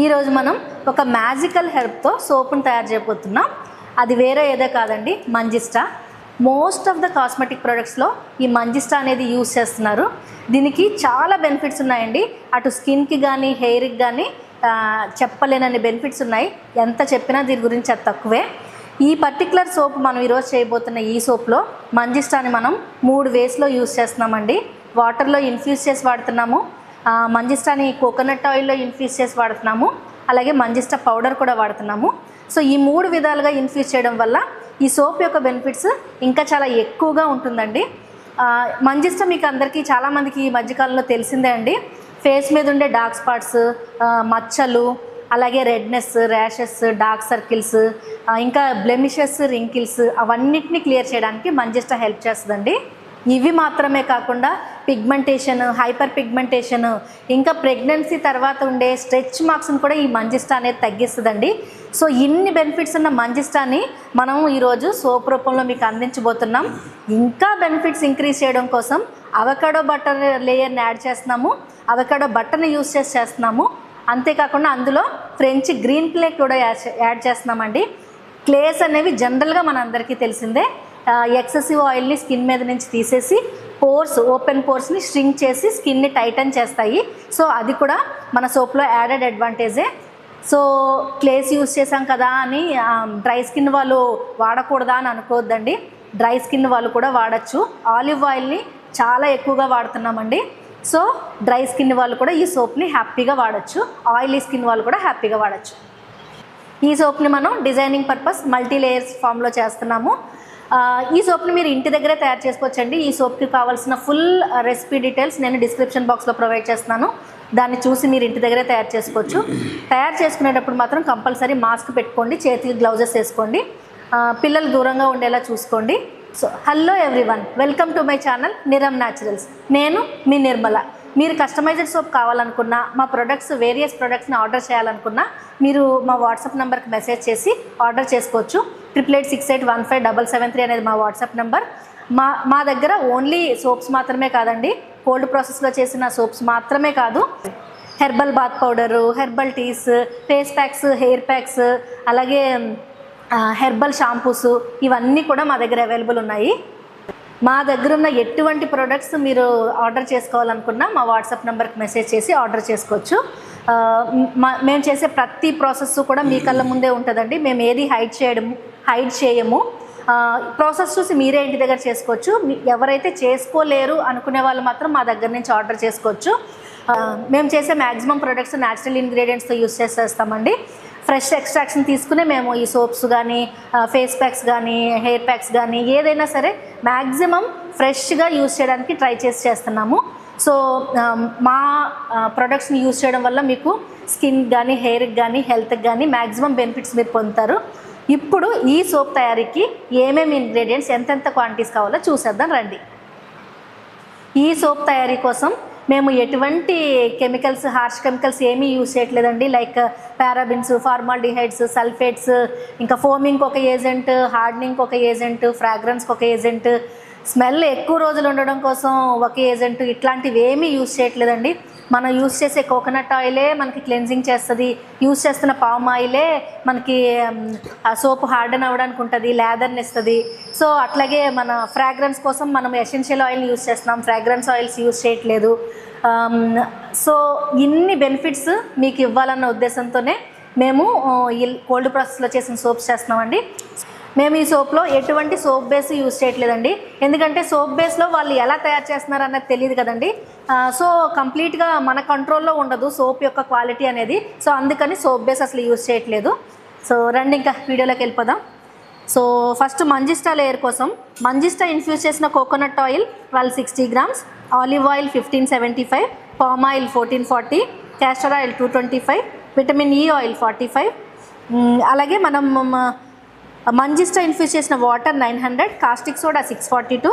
ఈరోజు మనం ఒక మ్యాజికల్ హెర్బ్తో సోప్ని తయారు చేయబోతున్నాం. అది వేరే ఏదో కాదండి, manjistha. Most of the cosmetic ప్రొడక్ట్స్లో ఈ మంజిస్టా అనేది యూస్ చేస్తున్నారు. దీనికి చాలా బెనిఫిట్స్ ఉన్నాయండి. అటు స్కిన్కి కానీ హెయిర్కి కానీ చెప్పలేనన్ని బెనిఫిట్స్ ఉన్నాయి. ఎంత చెప్పినా దీని గురించి అది తక్కువే. ఈ పర్టికులర్ సోప్ మనం ఈరోజు చేయబోతున్న ఈ సోప్లో మంజిస్టాని మనం 3 వేస్లో యూస్ చేస్తున్నామండి. వాటర్లో ఇన్ఫ్యూజ్ చేసి వాడుతున్నాము, మంజిస్టాని కోకోనట్ ఆయిల్లో ఇన్ఫ్యూజ్ చేసి వాడుతున్నాము, అలాగే మంజిస్టా పౌడర్ కూడా వాడుతున్నాము. సో ఈ 3 విధాలుగా ఇన్ఫ్యూజ్ చేయడం వల్ల ఈ సోప్ యొక్క బెనిఫిట్స్ ఇంకా చాలా ఎక్కువగా ఉంటుందండి. మంజిస్టా మీకు అందరికీ చాలామందికి ఈ మధ్యకాలంలో తెలిసిందే అండి. ఫేస్ మీద ఉండే డార్క్ స్పాట్స్, మచ్చలు, అలాగే రెడ్నెస్, ర్యాషెస్, డార్క్ సర్కిల్స్, ఇంకా బ్లెమిషెస్, రింకిల్స్ అవన్నిటిని క్లియర్ చేయడానికి మంజిస్టా హెల్ప్ చేస్తుందండి. ఇవి మాత్రమే కాకుండా పిగ్మెంటేషన్, హైపర్ పిగ్మెంటేషన్, ఇంకా ప్రెగ్నెన్సీ తర్వాత ఉండే స్ట్రెచ్ మార్క్స్ని కూడా ఈ మంజిస్టా అనేది తగ్గిస్తుందండి. సో ఇన్ని బెనిఫిట్స్ ఉన్న మంజిస్టాని మనం ఈరోజు సోప్ రూపంలో మీకు అందించబోతున్నాం. ఇంకా బెనిఫిట్స్ ఇంక్రీజ్ చేయడం కోసం అవకాడో బటర్ లేయర్ని యాడ్ చేస్తున్నాము, అవకాడో బటర్ని యూస్ చేస్తున్నాము. అంతేకాకుండా అందులో ఫ్రెంచ్ గ్రీన్ క్లే కూడా యాడ్ చేస్తున్నామండి. క్లేస్ అనేవి జనరల్గా మన అందరికీ తెలిసిందే. ఎక్సెసివ్ ఆయిల్ని స్కిన్ మీద నుంచి తీసేసి ఓపెన్ పోర్స్ని స్ట్రింక్ చేసి స్కిన్ని టైటన్ చేస్తాయి. సో అది కూడా మన సోప్లో యాడెడ్ అడ్వాంటేజే. సో క్లేస్ యూస్ చేసాం కదా అని డ్రై స్కిన్ వాళ్ళు వాడకూడదా అని అనుకోవద్దండి. డ్రై స్కిన్ వాళ్ళు కూడా వాడచ్చు. ఆలివ్ ఆయిల్ని చాలా ఎక్కువగా వాడుతున్నామండి. సో డ్రై స్కిన్ వాళ్ళు కూడా ఈ సోప్ని హ్యాపీగా వాడచ్చు, ఆయిలీ స్కిన్ వాళ్ళు కూడా హ్యాపీగా వాడచ్చు. ఈ సోప్ని మనం డిజైనింగ్ పర్పస్ మల్టీ లేయర్స్ ఫామ్లో చేస్తున్నాము. ఈ సోప్ని మీరు ఇంటి దగ్గరే తయారు చేసుకోవచ్చండి. ఈ సోప్కి కావాల్సిన ఫుల్ రెసిపీ డీటెయిల్స్ నేను డిస్క్రిప్షన్ బాక్స్లో ప్రొవైడ్ చేస్తున్నాను. దాన్ని చూసి మీరు ఇంటి దగ్గరే తయారు చేసుకోవచ్చు. తయారు చేసుకునేటప్పుడు మాత్రం కంపల్సరీ మాస్క్ పెట్టుకోండి, చేతికి గ్లౌజెస్ వేసుకోండి, పిల్లలు దూరంగా ఉండేలా చూసుకోండి. So hello everyone, welcome to my channel Niram Naturals. నేను మీ నిర్మల. మీరు కస్టమైజ్డ్ సోప్ కావాలనుకున్నా, మా ప్రొడక్ట్స్ వేరియస్ ప్రొడక్ట్స్ని ఆర్డర్ చేయాలనుకున్నా మీరు మా వాట్సాప్ నెంబర్కి మెసేజ్ చేసి ఆర్డర్ చేసుకోవచ్చు. 8886815773 అనేది మా వాట్సాప్ నెంబర్. మా దగ్గర ఓన్లీ సోప్స్ మాత్రమే కాదండి, కోల్డ్ ప్రాసెస్లో చేసిన సోప్స్ మాత్రమే కాదు, herbal bath powder, herbal teas, face packs, hair packs, అలాగే హెర్బల్ షాంపూస్ ఇవన్నీ కూడా మా దగ్గర అవైలబుల్ ఉన్నాయి. మా దగ్గర ఉన్న ఎటువంటి ప్రొడక్ట్స్ మీరు ఆర్డర్ చేసుకోవాలనుకున్నా మా వాట్సాప్ నెంబర్కి మెసేజ్ చేసి ఆర్డర్ చేసుకోవచ్చు. మేము చేసే ప్రతి ప్రాసెస్ కూడా మీ కళ్ళ ముందే ఉంటుందండి. మేము ఏది హైడ్ చేయము. ప్రాసెస్ చూసి మీరే ఇంటి దగ్గర చేసుకోవచ్చు. ఎవరైతే చేసుకోలేరు అనుకునే వాళ్ళు మాత్రం మా దగ్గర నుంచి ఆర్డర్ చేసుకోవచ్చు. మేము చేసే మ్యాక్సిమం ప్రొడక్ట్స్ న్యాచురల్ ఇంగ్రీడియంట్స్తో యూస్ చేస్తామండి. ఫ్రెష్ ఎక్స్ట్రాక్షన్ తీసుకునే మేము ఈ సోప్స్ కానీ, ఫేస్ ప్యాక్స్ కానీ, హెయిర్ ప్యాక్స్ కానీ ఏదైనా సరే మ్యాక్సిమం ఫ్రెష్గా యూస్ చేయడానికి ట్రై చేస్తున్నాము. సో మా ప్రొడక్ట్స్ని యూస్ చేయడం వల్ల మీకు స్కిన్ కానీ, హెయిర్కి కానీ, హెల్త్కి కానీ మ్యాక్సిమం బెనిఫిట్స్ మీరు పొందుతారు. ఇప్పుడు ఈ సోప్ తయారీకి ఏమేమి ఇంగ్రీడియంట్స్, ఎంతెంత క్వాంటిటీస్ కావాలో చూసేద్దాం రండి. ఈ సోప్ తయారీ కోసం మేము ఎటువంటి కెమికల్స్, హార్ష్ కెమికల్స్ ఏమీ యూజ్ చేయట్లేదండి. లైక్ పారాబిన్స్, ఫార్మాల్డిహైడ్స్, సల్ఫేట్స్, ఇంకా ఫోమింగ్కి ఒక ఏజెంట్, హార్డనింగ్కి ఒక ఏజెంట్, ఫ్రాగ్రెన్స్కి ఒక ఏజెంట్, స్మెల్ ఎక్కువ రోజులు ఉండడం కోసం ఒక ఏజెంట్, ఇట్లాంటివి ఏమీ యూజ్ చేయట్లేదండి. మనం యూజ్ చేసే కోకోనట్ ఆయిలే మనకి క్లెన్జింగ్ చేస్తుంది. యూజ్ చేస్తున్న పామ్ ఆయిలే మనకి సోప్ హార్డన్ అవ్వడానికి ఉంటుంది, లేదర్ని ఇస్తుంది. సో అట్లాగే మన ఫ్రాగ్రెన్స్ కోసం మనం ఎసెన్షియల్ ఆయిల్ని యూజ్ చేస్తున్నాం, ఫ్రాగ్రెన్స్ ఆయిల్స్ యూజ్ చేయట్లేదు. సో ఇన్ని బెనిఫిట్స్ మీకు ఇవ్వాలన్న ఉద్దేశంతోనే మేము ఈ కోల్డ్ ప్రాసెస్లో చేసిన సోప్స్ చేస్తున్నామండి. మేము ఈ సోప్లో ఎటువంటి సోప్ బేస్ యూజ్ చేయట్లేదండి. ఎందుకంటే సోప్ బేస్లో వాళ్ళు ఎలా తయారు చేస్తున్నారు అన్నది తెలియదు కదండి. సో కంప్లీట్గా మన కంట్రోల్లో ఉండదు సోప్ యొక్క క్వాలిటీ అనేది. సో అందుకని సోప్ బేస్ అసలు యూజ్ చేయట్లేదు. సో రండి ఇంకా వీడియోలోకి వెళ్ళిపోదాం. సో ఫస్ట్ మంజిస్టా లేయర్ కోసం మంజిస్టా ఇన్ఫ్యూజ్ చేసిన coconut oil 1260 grams, olive oil 1575, palm oil 1440, castor oil 225, vitamin E oil 45, అలాగే మనం మంజిస్టా ఇన్ఫ్యూజ్ చేసిన water 900, caustic soda 642,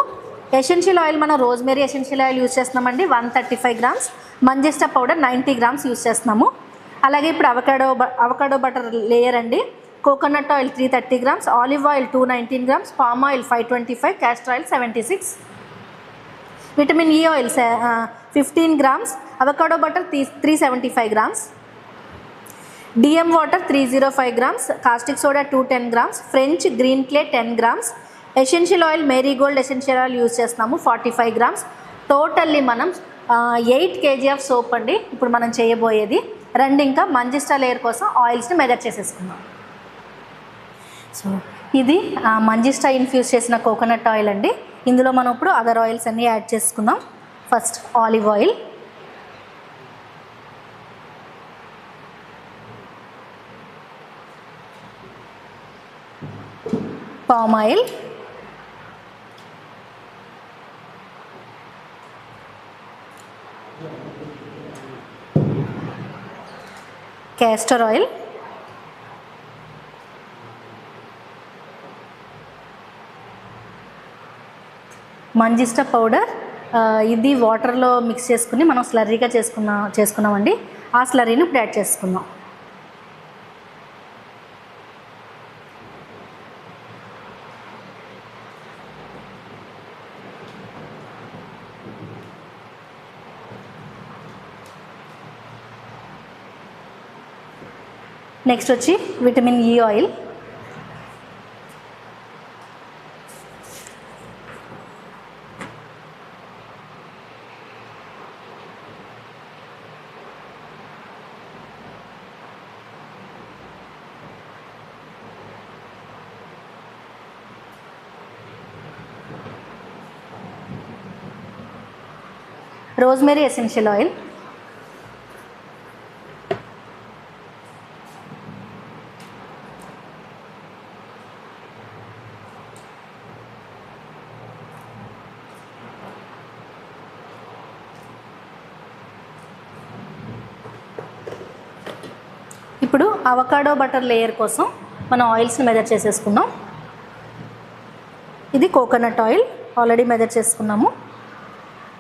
essential oil మనం రోజ్మెరీ ఎసెన్షియల్ ఆయిల్ యూజ్ చేస్తున్నామండి 135 grams, manjistha powder 90 grams use చేస్తున్నాము. అలాగే ఇప్పుడు అవకాడో బటర్ లేయర్ అండి. Coconut oil 330 grams, olive oil 219 grams, palm oil 525, castor oil 76, vitamin E oil 15 grams, avocado butter 375 grams. DM water 305 grams, caustic soda 210 grams, French green clay 10 grams, essential oil marigold essential oil use చేస్తున్నాము 45 grams. Totally మనం 8 kg of soap అండి ఇప్పుడు మనం చేయబోయేది. రెండు ఇంకా manjistha layer కోసం ఆయిల్స్ని measure చేసేసుకుందాం. సో ఇది మంజిస్టా ఇన్ఫ్యూజ్ చేసిన కోకోనట్ ఆయిల్ అండి. ఇందులో మనం ఇప్పుడు అదర్ ఆయిల్స్ అన్నీ యాడ్ చేసుకుందాం. First olive oil, palm oil, castor oil, manjistha powder. ఇది వాటర్లో మిక్స్ చేసుకుని మనం స్లర్రీగా చేసుకున్నామండి. ఆ స్లర్రీని ఇప్పుడు యాడ్ చేసుకుందాం. నెక్స్ట్ వచ్చి vitamin E oil, rosemary essential oil, ఇప్పుడు అవకాడో బటర్ లేయర్ కోసం మనం ఆయిల్స్ని మెజర్ చేసేసుకుందాం. ఇది కోకోనట్ ఆయిల్ ఆల్రెడీ మెజర్ చేసుకున్నాము.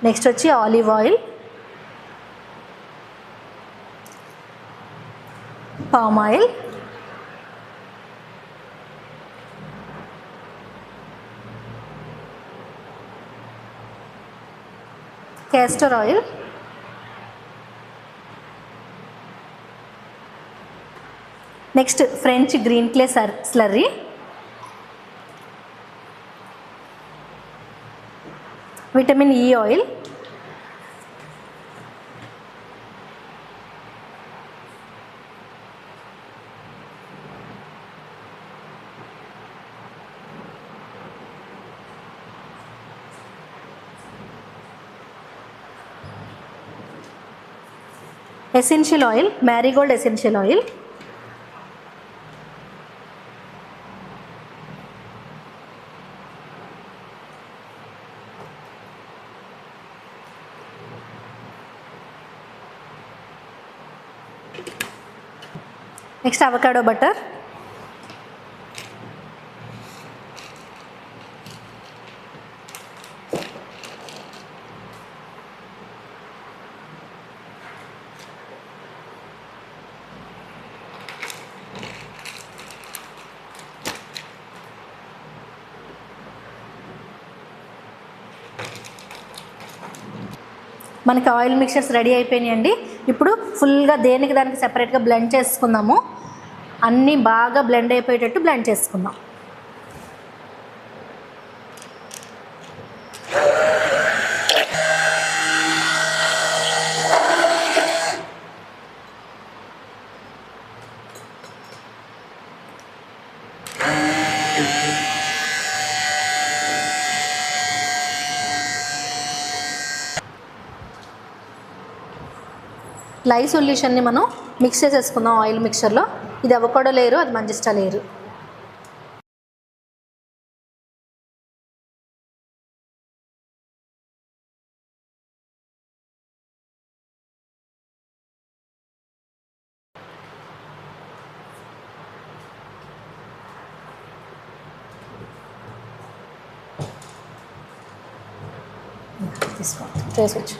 నెక్స్ట్ వచ్చి olive oil, palm oil, castor oil, next French green clay slurry, vitamin E oil, essential oil Marie Gold essential oil, next avocado butter, మనకి oil mixtures ready అయిపోయినాయండి. ఇప్పుడు ఫుల్గా దేనికి దానికి సెపరేట్గా బ్లెండ్ చేసుకుందాము. అన్నీ బాగా బ్లెండ్ అయిపోయేటట్టు బ్లెండ్ చేసుకుందాం. లై సొల్యూషన్ని మనం మిక్స్ చేసేసుకుందాం ఆయిల్ మిక్చర్లో. ఇది అవకాడో లేయరు, అది మంజిస్టా లేయరు. తీసుకోండి వేసొచ్చు.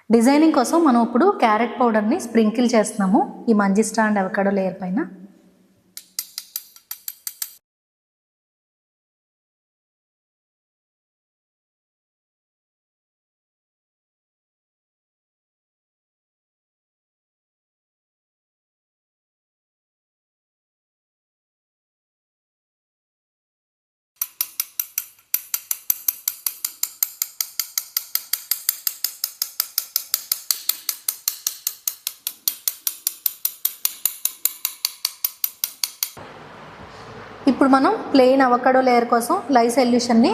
డిజైనింగ్ కోసం మనం ఇప్పుడు క్యారెట్ పౌడర్ని స్ప్రింకిల్ చేస్తున్నాము ఈ మంజిస్టా అండ్ అవకాడో లేయర్ పైన. ఇప్పుడు మనం ప్లెయిన్ అవకాడో లేయర్ కోసం లై సొల్యూషన్ని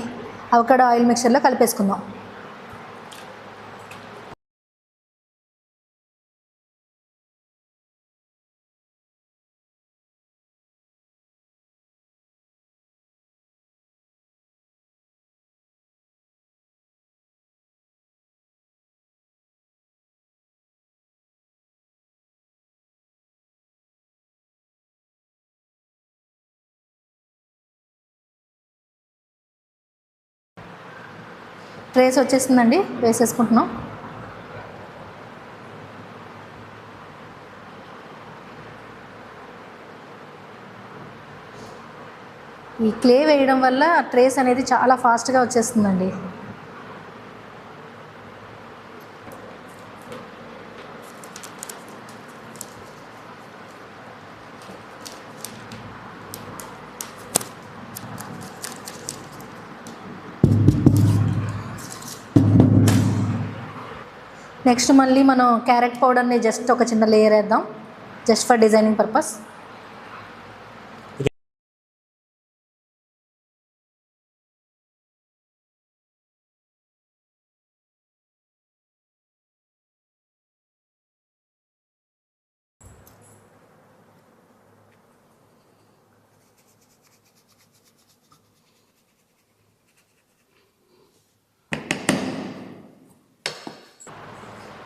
అవకాడో ఆయిల్ మిక్చర్లో కలిపేసుకుందాం. ట్రేస్ వచ్చేసిందండి, వేసేసుకుంటున్నాం. ఈ క్లే వేయడం వల్ల ట్రేస్ అనేది చాలా ఫాస్ట్గా వచ్చేస్తుందండి. నెక్స్ట్ మళ్ళీ మనం క్యారెట్ పౌడర్ని జస్ట్ ఒక చిన్న లేయర్ వేద్దాం, జస్ట్ ఫర్ డిజైనింగ్ పర్పస్.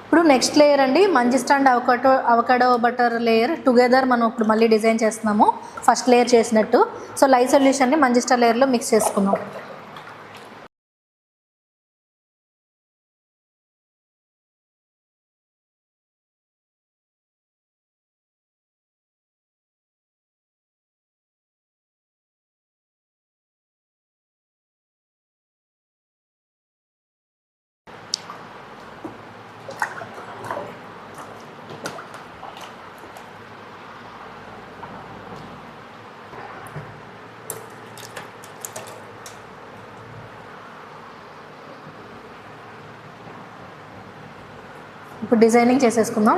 ఇప్పుడు నెక్స్ట్ లేయర్ అండి, manjistha and avocado butter layer together మనం ఇప్పుడు మళ్ళీ డిజైన్ చేస్తున్నాము ఫస్ట్ లేయర్ చేసినట్టు. సో లై సొల్యూషన్ని మంజిస్టా లేయర్లో మిక్స్ చేసుకుందాం. ఇప్పుడు డిజైనింగ్ చేసేసుకుందాం.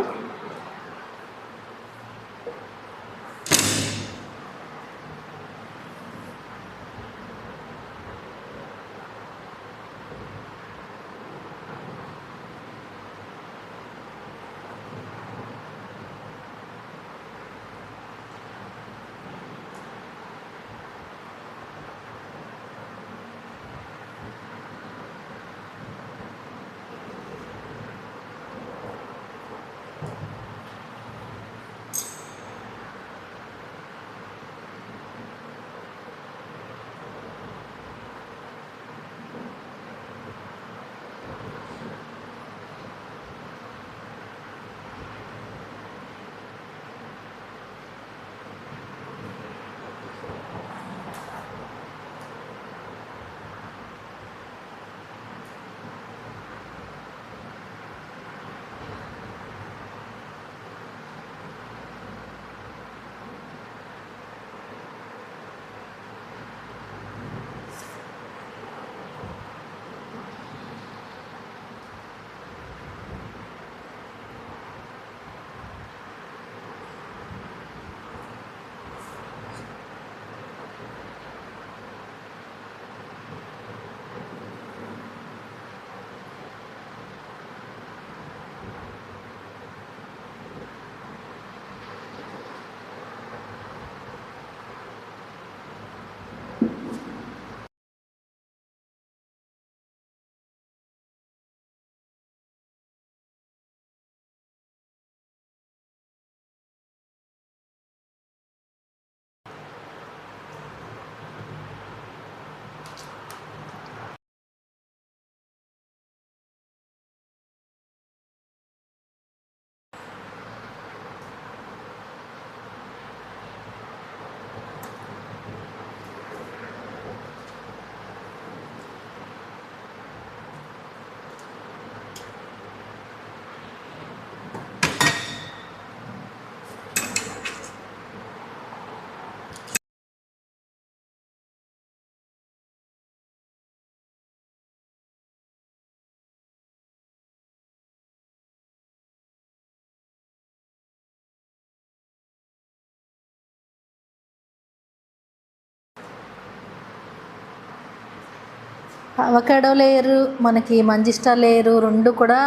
అవకాడో లేయరు మనకి మంజిస్టా లేయరు రెండు కూడా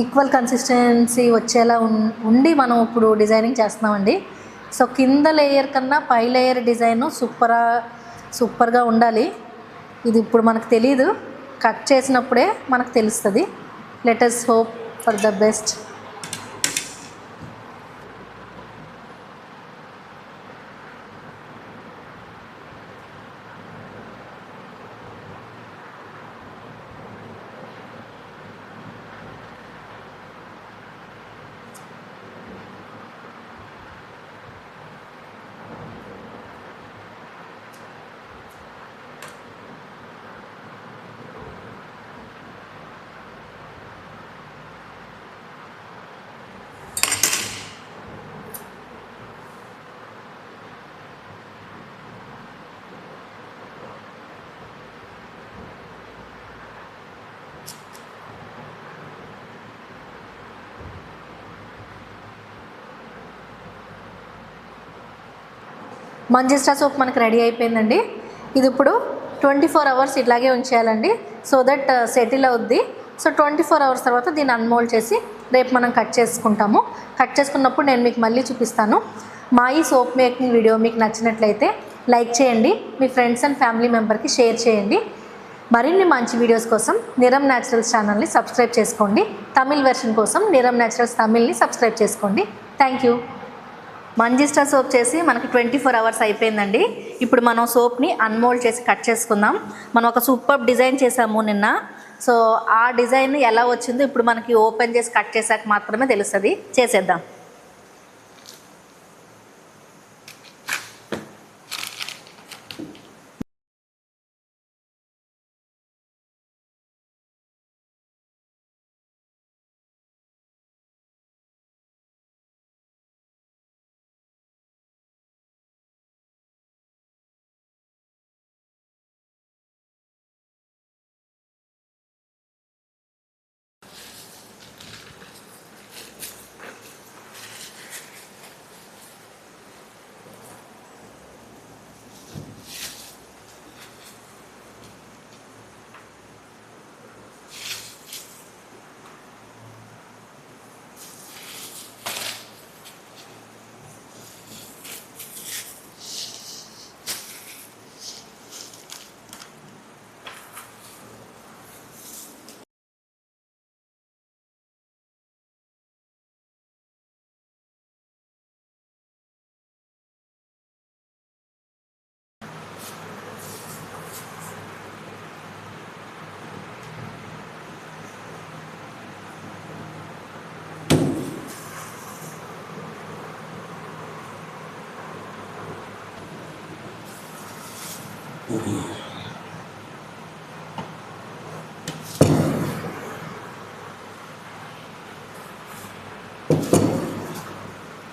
ఈక్వల్ కన్సిస్టెన్సీ వచ్చేలా ఉండి మనం ఇప్పుడు డిజైనింగ్ చేస్తున్నామండి. సో కింద లేయర్ కన్నా పై లేయర్ డిజైను సూపర్గా ఉండాలి. ఇది ఇప్పుడు మనకు తెలీదు, కట్ చేసినప్పుడే మనకు తెలుస్తుంది. Let us hope for the best. Manjistha soap మనకు రెడీ అయిపోయిందండి. ఇది ఇప్పుడు 24 అవర్స్ ఇట్లాగే ఉంచేయాలండి, సో దట్ సెటిల్ అవుద్ది. సో 24 అవర్స్ తర్వాత దీన్ని అన్మోల్డ్ చేసి రేపు మనం కట్ చేసుకుంటాము. కట్ చేసుకున్నప్పుడు నేను మీకు మళ్ళీ చూపిస్తాను. మా ఈ సోప్ మేకింగ్ వీడియో మీకు నచ్చినట్లయితే లైక్ చేయండి, మీ ఫ్రెండ్స్ అండ్ ఫ్యామిలీ మెంబర్కి షేర్ చేయండి. మరిన్ని మంచి వీడియోస్ కోసం నిరమ్ న్యాచురల్స్ ఛానల్ని సబ్స్క్రైబ్ చేసుకోండి. తమిళ్ వెర్షన్ కోసం నిరమ్ న్యాచురల్స్ తమిళ్ని సబ్స్క్రైబ్ చేసుకోండి. Thank you. మంజిస్టా సోప్ చేసి మనకి 24 అవర్స్ అయిపోయిందండి. ఇప్పుడు మనం సోప్ని అన్మోల్డ్ చేసి కట్ చేసుకుందాం. మనం ఒక సూపర్ డిజైన్ చేసాము నిన్న. సో ఆ డిజైన్ ఎలా వచ్చిందో ఇప్పుడు మనకి ఓపెన్ చేసి కట్ చేసాక మాత్రమే తెలుస్తుంది. చేసేద్దాం.